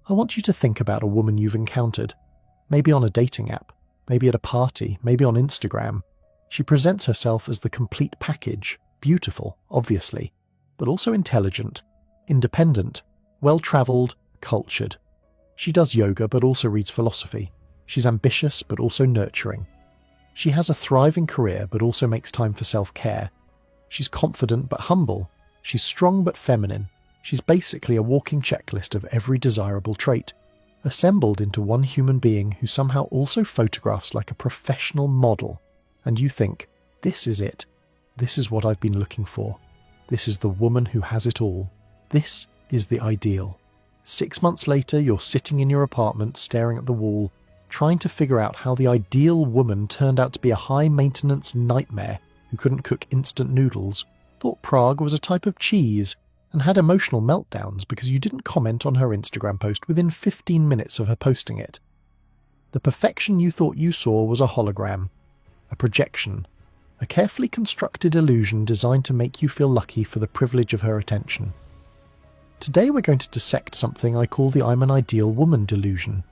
I want you to think about a woman you've encountered, maybe on a dating app, maybe at a party, maybe on Instagram. She presents herself as the complete package, beautiful, obviously, but also intelligent, independent, well-travelled, cultured. She does yoga but also reads philosophy. She's ambitious but also nurturing. She has a thriving career but also makes time for self-care. She's confident but humble. She's strong but feminine. She's basically a walking checklist of every desirable trait, assembled into one human being who somehow also photographs like a professional model. And you think, this is it. This is what I've been looking for. This is the woman who has it all. This is the ideal. 6 months later, you're sitting in your apartment staring at the wall, trying to figure out how the ideal woman turned out to be a high-maintenance nightmare who couldn't cook instant noodles, thought Prague was a type of cheese, and had emotional meltdowns because you didn't comment on her Instagram post within 15 minutes of her posting it. The perfection you thought you saw was a hologram, a projection, a carefully constructed illusion designed to make you feel lucky for the privilege of her attention. Today we're going to dissect something I call the I'm an ideal woman delusion.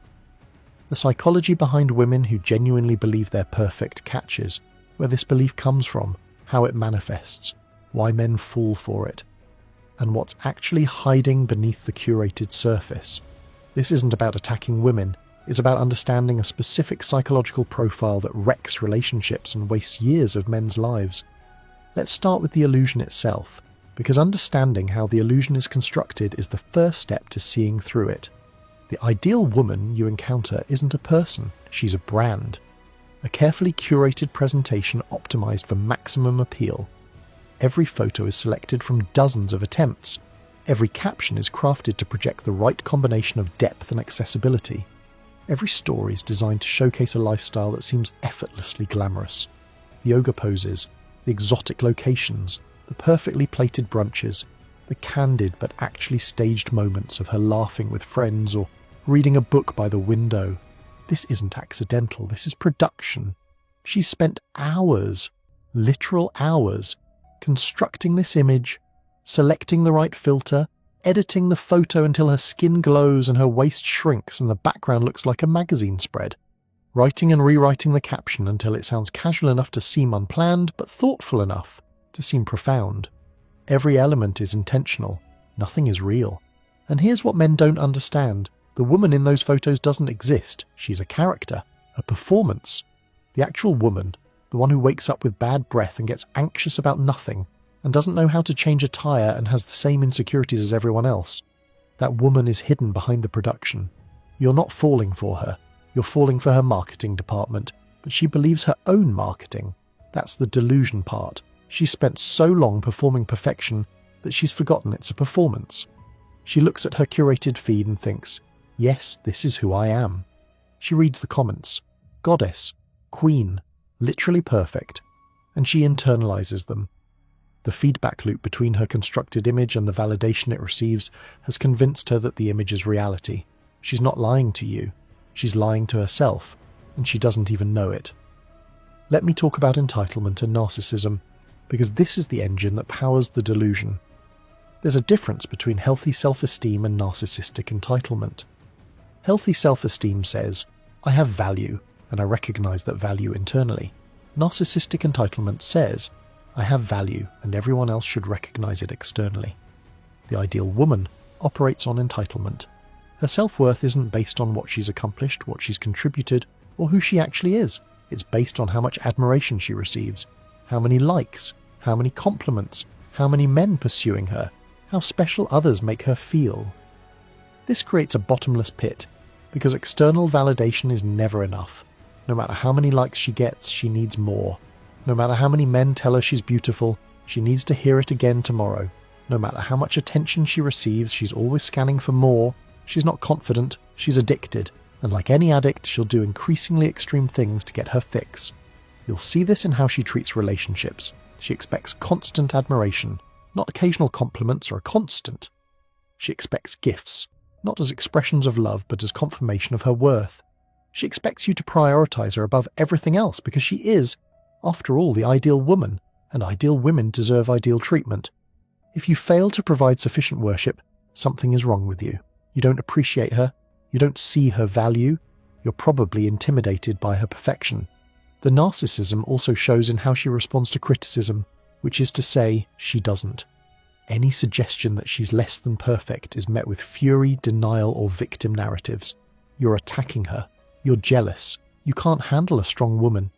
The psychology behind women who genuinely believe they're perfect catches, where this belief comes from, how it manifests, why men fall for it, and what's actually hiding beneath the curated surface. This isn't about attacking women, it's about understanding a specific psychological profile that wrecks relationships and wastes years of men's lives. Let's start with the illusion itself, because understanding how the illusion is constructed is the first step to seeing through it. The ideal woman you encounter isn't a person, she's a brand. A carefully curated presentation optimized for maximum appeal. Every photo is selected from dozens of attempts. Every caption is crafted to project the right combination of depth and accessibility. Every story is designed to showcase a lifestyle that seems effortlessly glamorous. The yoga poses, the exotic locations, the perfectly plated brunches, the candid but actually staged moments of her laughing with friends or reading a book by the window. This isn't accidental, this is production. She's spent hours, literal hours, constructing this image, selecting the right filter, editing the photo until her skin glows and her waist shrinks and the background looks like a magazine spread, writing and rewriting the caption until it sounds casual enough to seem unplanned but thoughtful enough to seem profound. Every element is intentional, nothing is real. And here's what men don't understand. The woman in those photos doesn't exist. She's a character, a performance. The actual woman, the one who wakes up with bad breath and gets anxious about nothing and doesn't know how to change a tyre and has the same insecurities as everyone else. That woman is hidden behind the production. You're not falling for her. You're falling for her marketing department, but she believes her own marketing. That's the delusion part. She's spent so long performing perfection that she's forgotten it's a performance. She looks at her curated feed and thinks, yes, this is who I am. She reads the comments. Goddess, queen, literally perfect. And she internalizes them. The feedback loop between her constructed image and the validation it receives has convinced her that the image is reality. She's not lying to you. She's lying to herself, and she doesn't even know it. Let me talk about entitlement and narcissism, because this is the engine that powers the delusion. There's a difference between healthy self-esteem and narcissistic entitlement. Healthy self-esteem says, I have value, and I recognize that value internally. Narcissistic entitlement says, I have value, and everyone else should recognize it externally. The ideal woman operates on entitlement. Her self-worth isn't based on what she's accomplished, what she's contributed, or who she actually is. It's based on how much admiration she receives, how many likes, how many compliments, how many men pursuing her, how special others make her feel. This creates a bottomless pit, because external validation is never enough. No matter how many likes she gets, she needs more. No matter how many men tell her she's beautiful, she needs to hear it again tomorrow. No matter how much attention she receives, she's always scanning for more. She's not confident, she's addicted, and like any addict, she'll do increasingly extreme things to get her fix. You'll see this in how she treats relationships. She expects constant admiration, not occasional compliments or a constant. She expects gifts, not as expressions of love, but as confirmation of her worth. She expects you to prioritize her above everything else because she is, after all, the ideal woman, and ideal women deserve ideal treatment. If you fail to provide sufficient worship, something is wrong with you. You don't appreciate her, You don't see her value. You're probably intimidated by her perfection. The narcissism also shows in how she responds to criticism, which is to say, she doesn't. Any suggestion that she's less than perfect is met with fury, denial, or victim narratives. You're attacking her. You're jealous. You can't handle a strong woman.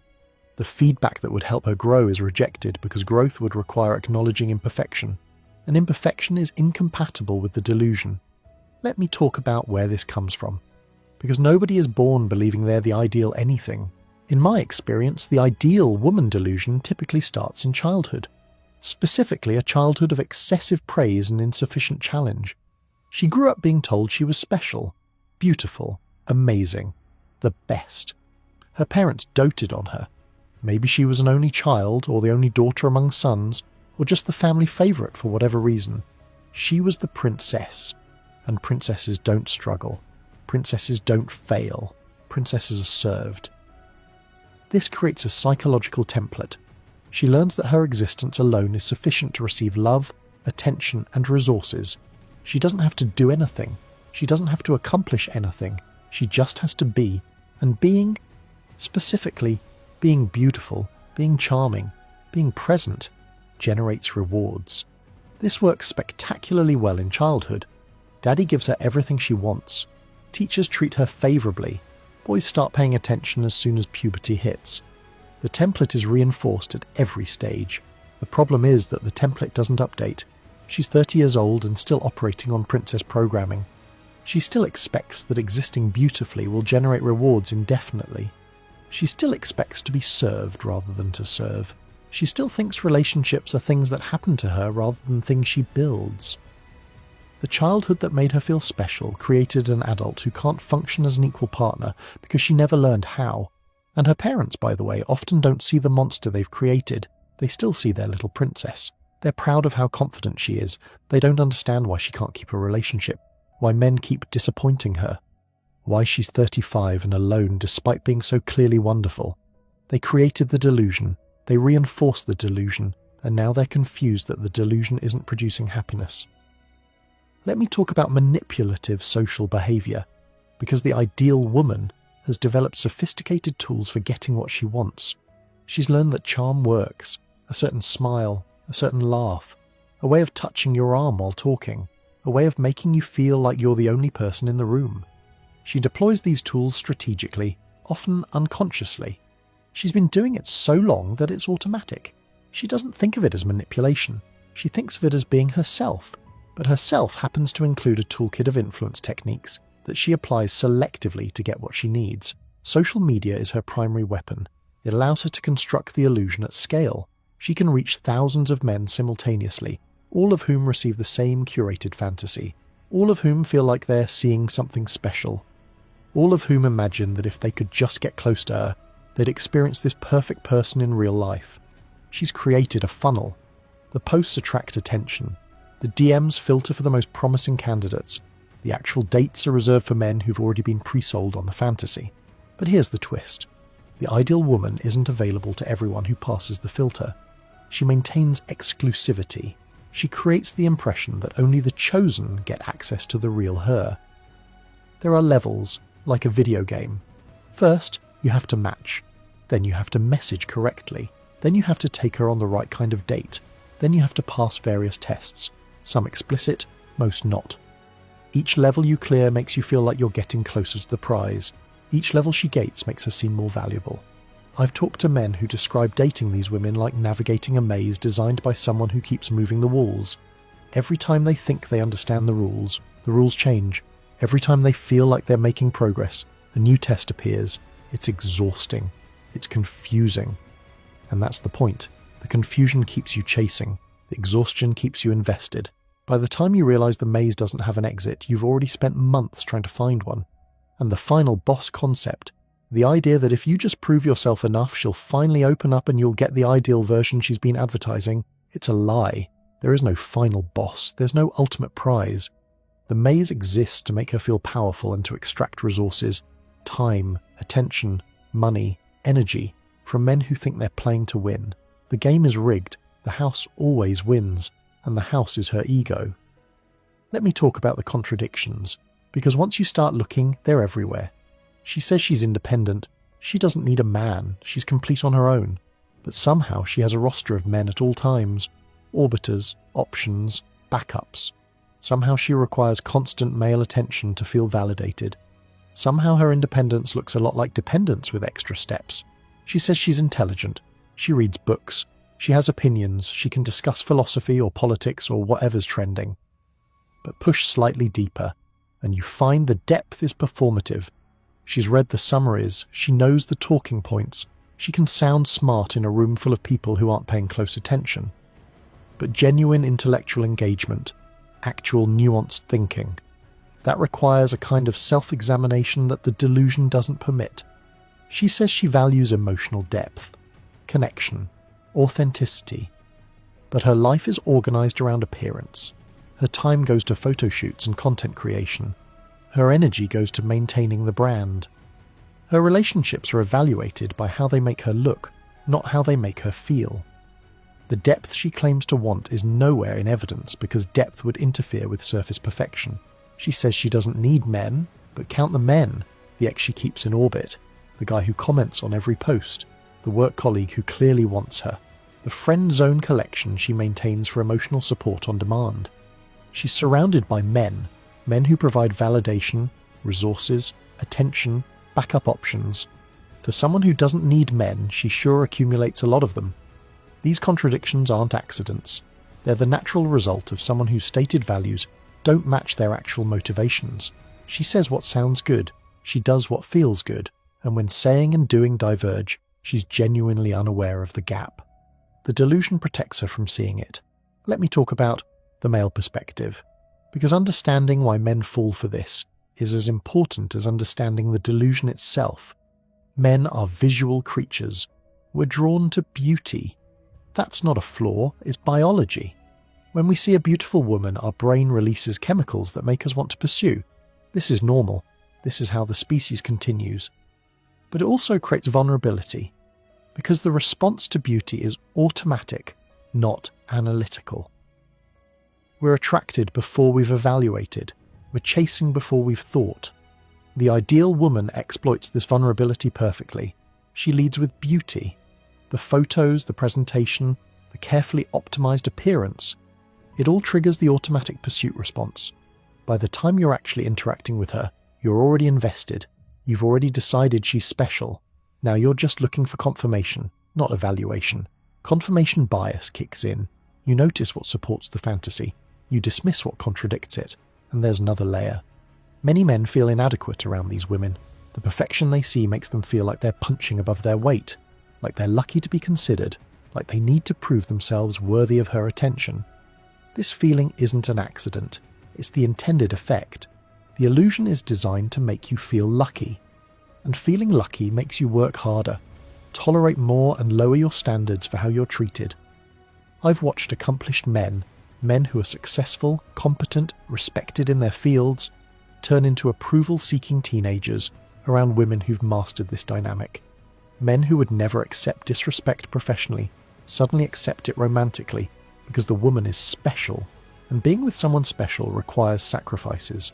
The feedback that would help her grow is rejected because growth would require acknowledging imperfection. And imperfection is incompatible with the delusion. Let me talk about where this comes from. Because nobody is born believing they're the ideal anything. In my experience, the ideal woman delusion typically starts in childhood. Specifically, a childhood of excessive praise and insufficient challenge. She grew up being told she was special, beautiful, amazing, the best. Her parents doted on her. Maybe she was an only child, or the only daughter among sons, or just the family favourite for whatever reason. She was the princess, and princesses don't struggle. Princesses don't fail. Princesses are served. This creates a psychological template. She learns that her existence alone is sufficient to receive love, attention, and resources. She doesn't have to do anything. She doesn't have to accomplish anything. She just has to be. And being, specifically, being beautiful, being charming, being present, generates rewards. This works spectacularly well in childhood. Daddy gives her everything she wants. Teachers treat her favourably. Boys start paying attention as soon as puberty hits. The template is reinforced at every stage. The problem is that the template doesn't update. She's 30 years old and still operating on princess programming. She still expects that existing beautifully will generate rewards indefinitely. She still expects to be served rather than to serve. She still thinks relationships are things that happen to her rather than things she builds. The childhood that made her feel special created an adult who can't function as an equal partner because she never learned how. And her parents, by the way, often don't see the monster they've created. They still see their little princess. They're proud of how confident she is. They don't understand why she can't keep a relationship, why men keep disappointing her, why she's 35 and alone despite being so clearly wonderful. They created the delusion, they reinforced the delusion, and now they're confused that the delusion isn't producing happiness. Let me talk about manipulative social behaviour, because the ideal woman has developed sophisticated tools for getting what she wants. She's learned that charm works, a certain smile, a certain laugh, a way of touching your arm while talking, a way of making you feel like you're the only person in the room. She deploys these tools strategically, often unconsciously. She's been doing it so long that it's automatic. She doesn't think of it as manipulation. She thinks of it as being herself, but herself happens to include a toolkit of influence techniques that she applies selectively to get what she needs. Social media is her primary weapon. It allows her to construct the illusion at scale. She can reach thousands of men simultaneously, all of whom receive the same curated fantasy, all of whom feel like they're seeing something special, all of whom imagine that if they could just get close to her, they'd experience this perfect person in real life. She's created a funnel. The posts attract attention. The DMs filter for the most promising candidates. The actual dates are reserved for men who've already been pre-sold on the fantasy. But here's the twist. The ideal woman isn't available to everyone who passes the filter. She maintains exclusivity. She creates the impression that only the chosen get access to the real her. There are levels, like a video game. First, you have to match. Then you have to message correctly. Then you have to take her on the right kind of date. Then you have to pass various tests, some explicit, most not. Each level you clear makes you feel like you're getting closer to the prize. Each level she gates makes her seem more valuable. I've talked to men who describe dating these women like navigating a maze designed by someone who keeps moving the walls. Every time they think they understand the rules change. Every time they feel like they're making progress, a new test appears. It's exhausting. It's confusing. And that's the point. The confusion keeps you chasing. The exhaustion keeps you invested. By the time you realise the maze doesn't have an exit, you've already spent months trying to find one. And the final boss concept, the idea that if you just prove yourself enough, she'll finally open up and you'll get the ideal version she's been advertising, it's a lie. There is no final boss. There's no ultimate prize. The maze exists to make her feel powerful and to extract resources, time, attention, money, energy, from men who think they're playing to win. The game is rigged. The house always wins, and the house is her ego. Let me talk about the contradictions. Because once you start looking, they're everywhere. She says she's independent. She doesn't need a man. She's complete on her own. But somehow she has a roster of men at all times. Orbiters, options, backups. Somehow she requires constant male attention to feel validated. Somehow her independence looks a lot like dependence with extra steps. She says she's intelligent. She reads books. She has opinions. She can discuss philosophy or politics or whatever's trending. But push slightly deeper, and you find the depth is performative. She's read the summaries. She knows the talking points. She can sound smart in a room full of people who aren't paying close attention. But genuine intellectual engagement, actual nuanced thinking, that requires a kind of self-examination that the delusion doesn't permit. She says she values emotional depth, connection, authenticity. But her life is organized around appearance. Her time goes to photo shoots and content creation. Her energy goes to maintaining the brand. Her relationships are evaluated by how they make her look, not how they make her feel. The depth she claims to want is nowhere in evidence because depth would interfere with surface perfection. She says she doesn't need men, but count the men, the ex she keeps in orbit, the guy who comments on every post, the work colleague who clearly wants her, the friend zone collection she maintains for emotional support on demand. She's surrounded by men who provide validation, resources, attention, backup options. For someone who doesn't need men, she sure accumulates a lot of them. These contradictions aren't accidents. They're the natural result of someone whose stated values don't match their actual motivations. She says what sounds good, she does what feels good, and when saying and doing diverge, she's genuinely unaware of the gap. The delusion protects her from seeing it. Let me talk about the male perspective, because understanding why men fall for this is as important as understanding the delusion itself. Men are visual creatures. We're drawn to beauty. That's not a flaw, it's biology. When we see a beautiful woman, our brain releases chemicals that make us want to pursue. This is normal. This is how the species continues. But it also creates vulnerability, because the response to beauty is automatic, not analytical. We're attracted before we've evaluated. We're chasing before we've thought. The ideal woman exploits this vulnerability perfectly. She leads with beauty. The photos, the presentation, the carefully optimized appearance. It all triggers the automatic pursuit response. By the time you're actually interacting with her, you're already invested. You've already decided she's special. Now you're just looking for confirmation, not evaluation. Confirmation bias kicks in. You notice what supports the fantasy. You dismiss what contradicts it. And there's another layer. Many men feel inadequate around these women. The perfection they see makes them feel like they're punching above their weight, like they're lucky to be considered, like they need to prove themselves worthy of her attention. This feeling isn't an accident. It's the intended effect. The illusion is designed to make you feel lucky. And feeling lucky makes you work harder, tolerate more and lower your standards for how you're treated. I've watched accomplished men who are successful, competent, respected in their fields, turn into approval-seeking teenagers around women who've mastered this dynamic. Men who would never accept disrespect professionally suddenly accept it romantically because the woman is special, and being with someone special requires sacrifices.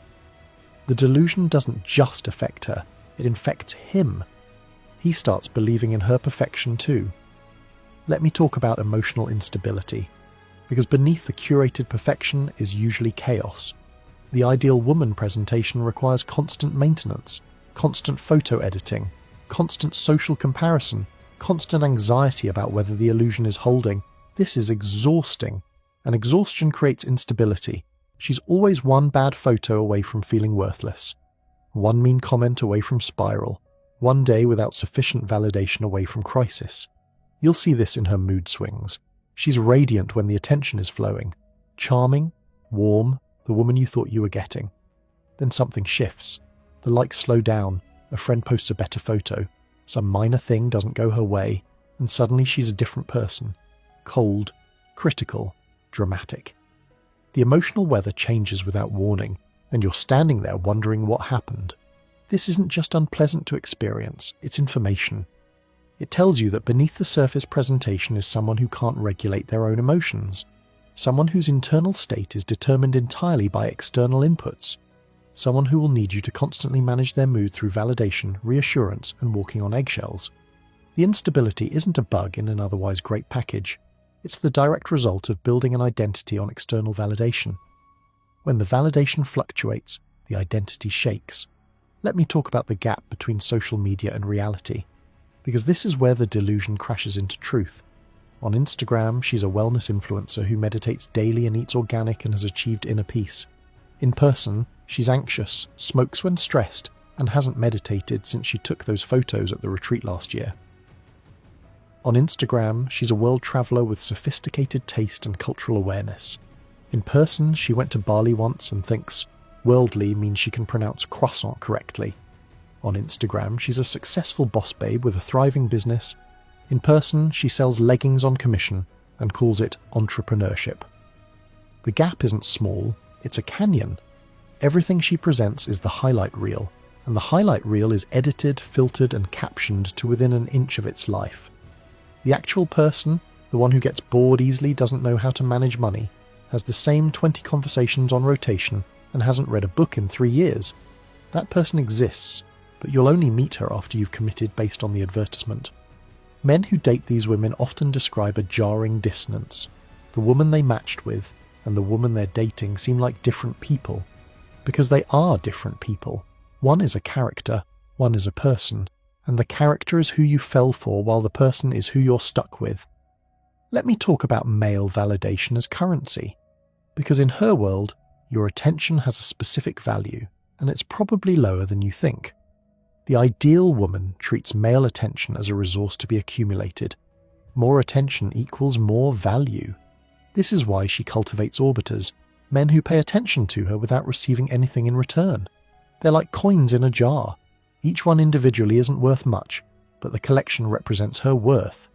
The delusion doesn't just affect her, it infects him. He starts believing in her perfection too. Let me talk about emotional instability, because beneath the curated perfection is usually chaos. The ideal woman presentation requires constant maintenance, constant photo editing, constant social comparison, constant anxiety about whether the illusion is holding. This is exhausting, and exhaustion creates instability. She's always one bad photo away from feeling worthless, one mean comment away from spiral, one day without sufficient validation away from crisis. You'll see this in her mood swings. She's radiant when the attention is flowing, charming, warm, the woman you thought you were getting. Then something shifts. The likes slow down, a friend posts a better photo, some minor thing doesn't go her way, and suddenly she's a different person. Cold, critical, dramatic. The emotional weather changes without warning, and you're standing there wondering what happened. This isn't just unpleasant to experience, it's information. It tells you that beneath the surface presentation is someone who can't regulate their own emotions, someone whose internal state is determined entirely by external inputs, someone who will need you to constantly manage their mood through validation, reassurance, and walking on eggshells. The instability isn't a bug in an otherwise great package. It's the direct result of building an identity on external validation. When the validation fluctuates, the identity shakes. Let me talk about the gap between social media and reality, because this is where the delusion crashes into truth. On Instagram, she's a wellness influencer who meditates daily and eats organic and has achieved inner peace. In person, she's anxious, smokes when stressed, and hasn't meditated since she took those photos at the retreat last year. On Instagram, she's a world traveller with sophisticated taste and cultural awareness. In person, she went to Bali once and thinks worldly means she can pronounce croissant correctly. On Instagram, she's a successful boss babe with a thriving business. In person, she sells leggings on commission and calls it entrepreneurship. The gap isn't small, it's a canyon. Everything she presents is the highlight reel, and the highlight reel is edited, filtered, and captioned to within an inch of its life. The actual person, the one who gets bored easily, doesn't know how to manage money, has the same 20 conversations on rotation, and hasn't read a book in 3 years. That person exists, but you'll only meet her after you've committed based on the advertisement. Men who date these women often describe a jarring dissonance. The woman they matched with and the woman they're dating seem like different people, because they are different people. One is a character, one is a person, and the character is who you fell for while the person is who you're stuck with. Let me talk about male validation as currency, because in her world, your attention has a specific value, and it's probably lower than you think. The ideal woman treats male attention as a resource to be accumulated. More attention equals more value. This is why she cultivates orbiters, men who pay attention to her without receiving anything in return. They're like coins in a jar. Each one individually isn't worth much, but the collection represents her worth.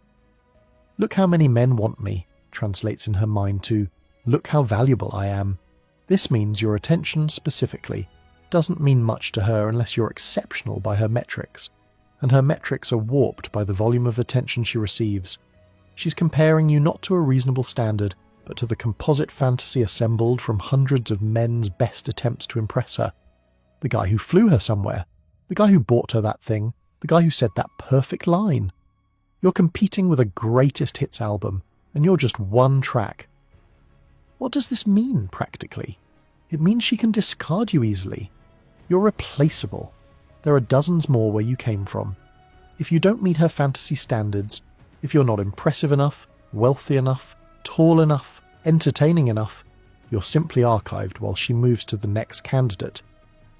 Look how many men want me translates in her mind to, look how valuable I am. This means your attention specifically doesn't mean much to her unless you're exceptional by her metrics, and her metrics are warped by the volume of attention she receives. She's comparing you not to a reasonable standard, but to the composite fantasy assembled from hundreds of men's best attempts to impress her. The guy who flew her somewhere, the guy who bought her that thing, the guy who said that perfect line. You're competing with a greatest hits album, and you're just one track. What does this mean practically? It means she can discard you easily. You're replaceable. There are dozens more where you came from. If you don't meet her fantasy standards, if you're not impressive enough, wealthy enough, tall enough, entertaining enough, you're simply archived while she moves to the next candidate.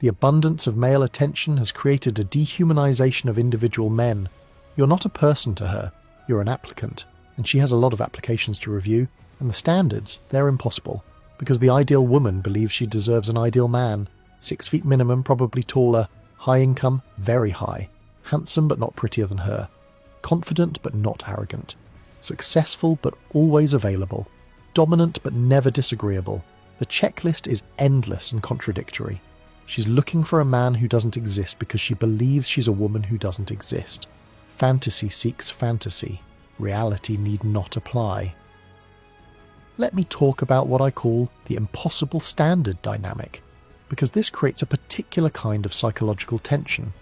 The abundance of male attention has created a dehumanization of individual men. You're not a person to her, you're an applicant, and she has a lot of applications to review, and the standards, they're impossible, because the ideal woman believes she deserves an ideal man, 6 feet minimum, probably taller, high income, very high, handsome but not prettier than her, confident but not arrogant, successful but always available, dominant but never disagreeable. The checklist is endless and contradictory. She's looking for a man who doesn't exist because she believes she's a woman who doesn't exist. Fantasy seeks fantasy. Reality need not apply. Let me talk about what I call the impossible standard dynamic, because this creates a particular kind of psychological tension.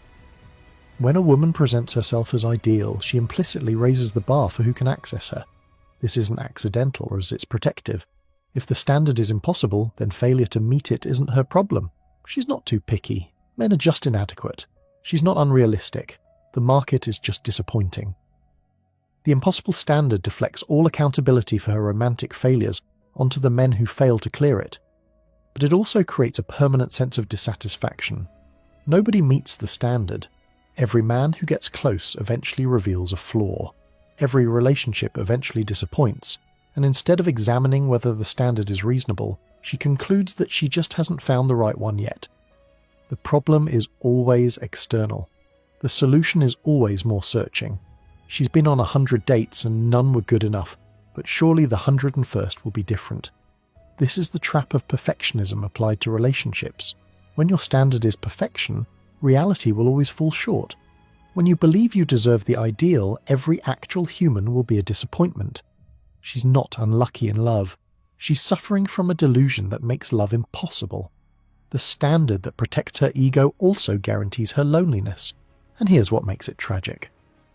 When a woman presents herself as ideal, she implicitly raises the bar for who can access her. This isn't accidental, as it's protective. If the standard is impossible, then failure to meet it isn't her problem. She's not too picky. Men are just inadequate. She's not unrealistic. The market is just disappointing. The impossible standard deflects all accountability for her romantic failures onto the men who fail to clear it. But it also creates a permanent sense of dissatisfaction. Nobody meets the standard. Every man who gets close eventually reveals a flaw. Every relationship eventually disappoints, and instead of examining whether the standard is reasonable, she concludes that she just hasn't found the right one yet. The problem is always external. The solution is always more searching. She's been on 100 dates and none were good enough, but surely the 101st will be different. This is the trap of perfectionism applied to relationships. When your standard is perfection, reality will always fall short. When you believe you deserve the ideal, every actual human will be a disappointment. She's not unlucky in love. She's suffering from a delusion that makes love impossible. The standard that protects her ego also guarantees her loneliness. And here's what makes it tragic.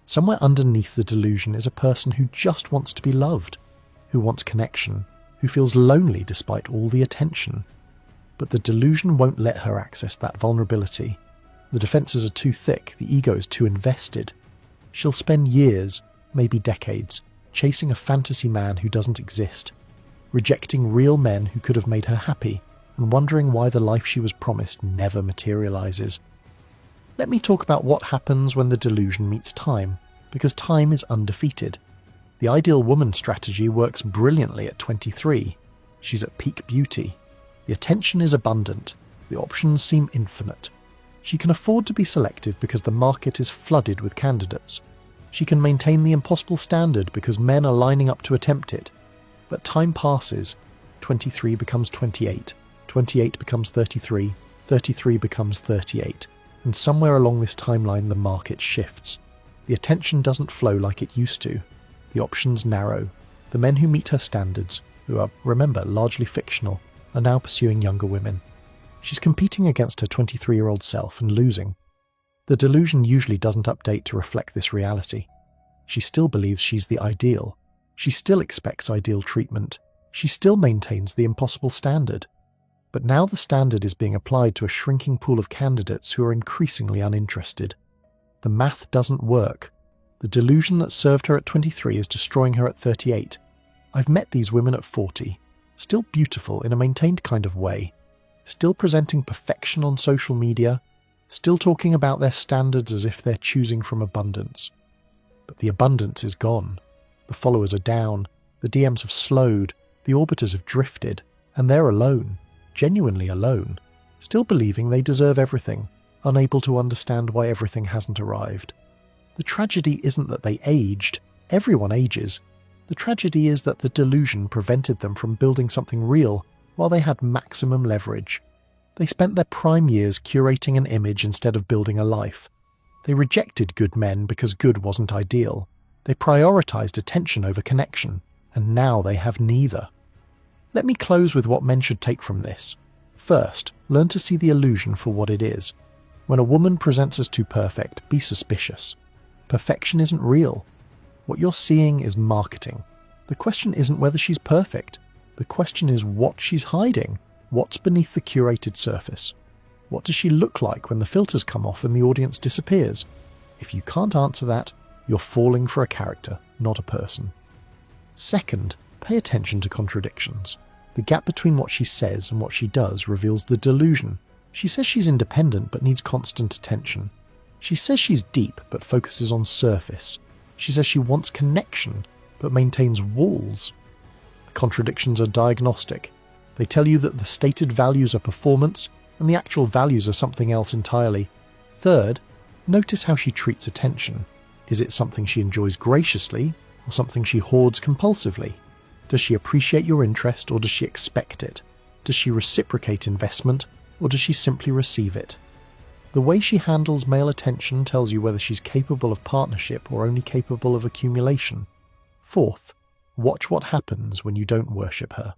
Somewhere underneath the delusion is a person who just wants to be loved, who wants connection, who feels lonely despite all the attention. But the delusion won't let her access that vulnerability. The defenses are too thick, the ego is too invested. She'll spend years, maybe decades, chasing a fantasy man who doesn't exist, rejecting real men who could have made her happy, and wondering why the life she was promised never materializes. Let me talk about what happens when the delusion meets time, because time is undefeated. The ideal woman strategy works brilliantly at 23. She's at peak beauty. The attention is abundant. The options seem infinite. She can afford to be selective because the market is flooded with candidates. She can maintain the impossible standard because men are lining up to attempt it. But time passes. 23 becomes 28. 28 becomes 33. 33 becomes 38. And somewhere along this timeline the market shifts. The attention doesn't flow like it used to. The options narrow. The men who meet her standards, who are, remember, largely fictional, are now pursuing younger women. She's competing against her 23-year-old self and losing. The delusion usually doesn't update to reflect this reality. She still believes she's the ideal. She still expects ideal treatment. She still maintains the impossible standard. But now the standard is being applied to a shrinking pool of candidates who are increasingly uninterested. The math doesn't work. The delusion that served her at 23 is destroying her at 38. I've met these women at 40, still beautiful in a maintained kind of way, still presenting perfection on social media, still talking about their standards as if they're choosing from abundance. But the abundance is gone. The followers are down, the DMs have slowed, the orbiters have drifted, and they're alone, genuinely alone, still believing they deserve everything, unable to understand why everything hasn't arrived. The tragedy isn't that they aged. Everyone ages. The tragedy is that the delusion prevented them from building something real while they had maximum leverage. They spent their prime years curating an image instead of building a life. They rejected good men because good wasn't ideal. They prioritized attention over connection, and now they have neither. Let me close with what men should take from this. First, learn to see the illusion for what it is. When a woman presents as too perfect, be suspicious. Perfection isn't real. What you're seeing is marketing. The question isn't whether she's perfect. The question is what she's hiding. What's beneath the curated surface? What does she look like when the filters come off and the audience disappears? If you can't answer that, you're falling for a character, not a person. Second, pay attention to contradictions. The gap between what she says and what she does reveals the delusion. She says she's independent but needs constant attention. She says she's deep but focuses on surface. She says she wants connection but maintains walls. The contradictions are diagnostic. They tell you that the stated values are performance and the actual values are something else entirely. Third, notice how she treats attention. Is it something she enjoys graciously or something she hoards compulsively? Does she appreciate your interest or does she expect it? Does she reciprocate investment or does she simply receive it? The way she handles male attention tells you whether she's capable of partnership or only capable of accumulation. Fourth, watch what happens when you don't worship her.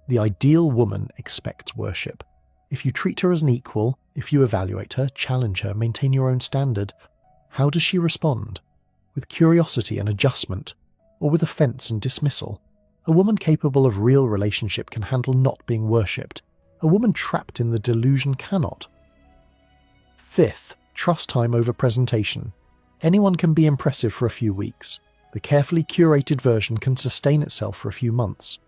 The ideal woman expects worship. If you treat her as an equal, if you evaluate her, challenge her, maintain your own standard, how does she respond? With curiosity and adjustment, or with offense and dismissal? A woman capable of real relationship can handle not being worshipped. A woman trapped in the delusion cannot. Fifth, trust time over presentation. Anyone can be impressive for a few weeks. The carefully curated version can sustain itself for a few months.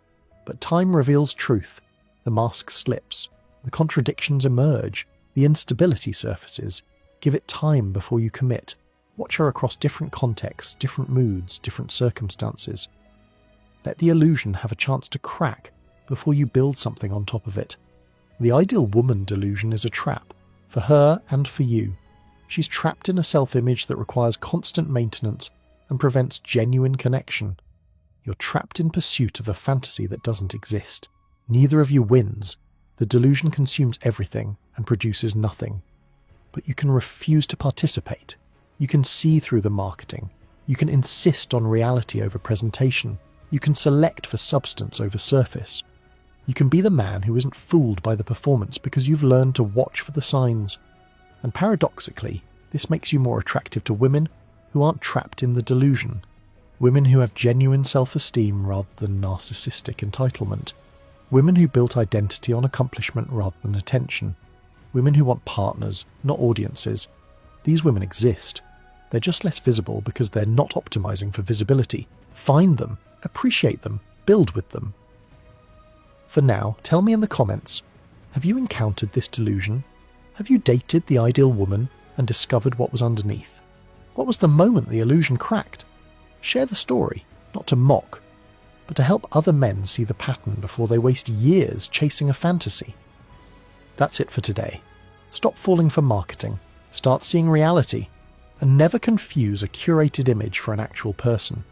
But time reveals truth. The mask slips. The contradictions emerge. The instability surfaces. Give it time before you commit. Watch her across different contexts, different moods, different circumstances. Let the illusion have a chance to crack before you build something on top of it. The ideal woman delusion is a trap, for her and for you. She's trapped in a self-image that requires constant maintenance and prevents genuine connection. You're trapped in pursuit of a fantasy that doesn't exist. Neither of you wins. The delusion consumes everything and produces nothing. But you can refuse to participate. You can see through the marketing. You can insist on reality over presentation. You can select for substance over surface. You can be the man who isn't fooled by the performance because you've learned to watch for the signs. And paradoxically, this makes you more attractive to women who aren't trapped in the delusion. Women who have genuine self-esteem rather than narcissistic entitlement. Women who built identity on accomplishment rather than attention. Women who want partners, not audiences. These women exist. They're just less visible because they're not optimizing for visibility. Find them, appreciate them, build with them. For now, tell me in the comments, have you encountered this delusion? Have you dated the ideal woman and discovered what was underneath? What was the moment the illusion cracked? Share the story, not to mock, but to help other men see the pattern before they waste years chasing a fantasy. That's it for today. Stop falling for marketing, start seeing reality, and never confuse a curated image for an actual person.